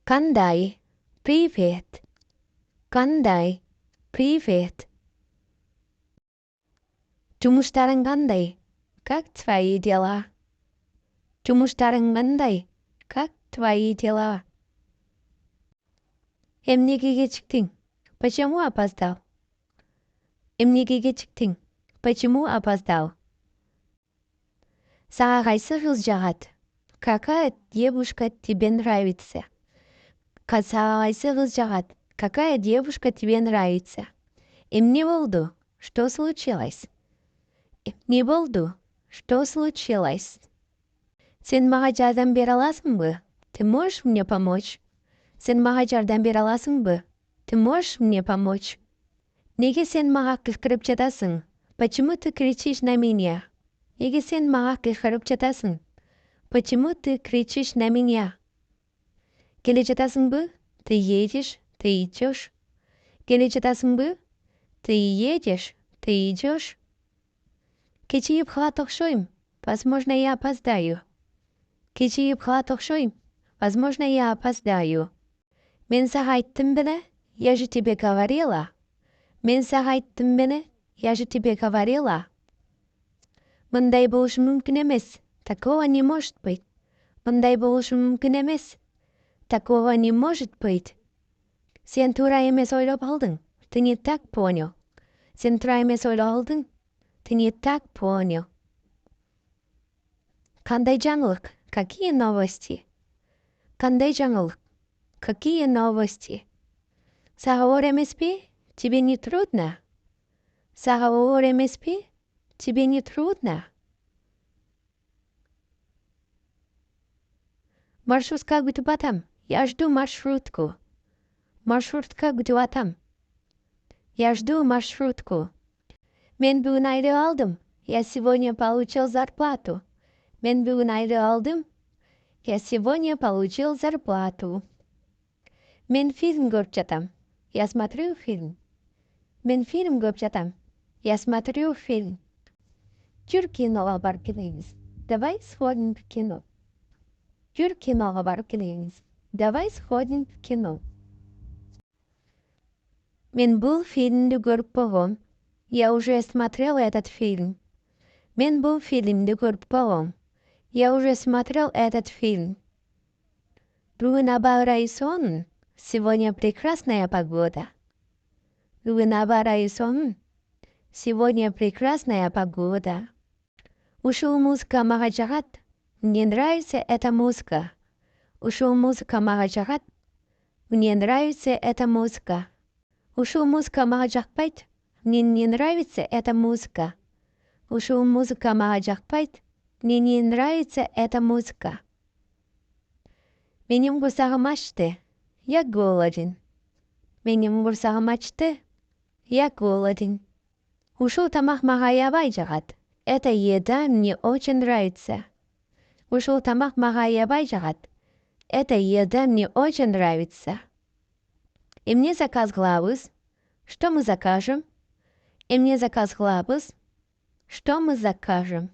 Кандай, привет. Кандай, привет. Тумуштарың кандай? Как твои дела? Тумуштарың кандай? Как твои дела? Эмнеге кечиктиң? Почему опоздал? Эмнеге кечиктиң? Почему опоздал? Сага кайсы кыз жагат? Какая девушка тебе нравится? Сага кайсы кыз жагат? Какая девушка тебе нравится? Эмне болду? Что случилось? Эмне болду? Что случилось? Сен мага жардам бере аласыңбы? Ты можешь мне помочь? Сен мага жардам бере аласыңбы? Ты можешь мне помочь? Неге сен мага кычкырып жатасың? Почему ты кричишь на меня? Неге сен мага кычкырып жатасың? Почему ты кричишь на меня? Келе жатасыңбы? Ты едешь? Ты идешь? Келе жатасыңбы? Ты едешь? Ты идешь? Кечиіп калат окшойм. Возможно, я опоздаю. Кечиіп калат окшойм. Возможно, я опоздаю. Мен сага айттым беле? Я же тебе говорила. Мен сага айттым беле? Я же тебе говорила. Мындай болушу мүмкүн эмес. Такого не может быть. Мындай болушу мүмкүн эмес. Такого не может быть. Сен туура эмес ойлоп алдың. Ты не так понял. Сен туура эмес ойлоп алдың. Ты не так понял. Кандай жаңылык? Какие новости? Кандай жаңылык? Какие новости? Сага оор эмеспи? Тебе не трудно? Сага оор эмеспи? Тебе не трудно? Маршрутка күтүп атам. Я жду маршрутку. Маршрутка күтүп атам. Я жду маршрутку. Мен бүгүн айлык алдым. Я сегодня получил зарплату. Мен бүгүн айлык алдым. Я сегодня получил зарплату. Мен фильм көрүп жатам. Я смотрю фильм. Мен фильм көрүп жатам. Я смотрю фильм. Жүр киноға барып келейініз. Давай сходим в кино. Жүр киноға барып келейініз. Давай сходим в кино. Мен бұл фильмді көріп болғам. Я уже смотрел этот фильм. Мен бұл фильмді көріп болғам. Я уже смотрел этот фильм. Бүгін аба ырайы сонун. Сегодня прекрасная погода. Бүгін аба ырайы сонун. Сегодня прекрасная погода. Ушул музыка мага жагат. Мне нравится эта музыка. Ушул музыка мага жагат. Мне нравится эта музыка. Ушул музыка мага жакпайт. Мне не нравится эта музыка. Ушул музыка мага жакпайт. Мне не нравится эта музыка. Менин курсагым ачты. Я голоден. Менин курсагым ачты. Я голоден. Ушул тамак мага аябай жагат. Эта еда мне очень нравится. Ушул тамак мага аябай жагат. Эта еда мне очень нравится. И мне заказ кылабыз. Что мы закажем? И мне заказ кылабыз. Что мы закажем?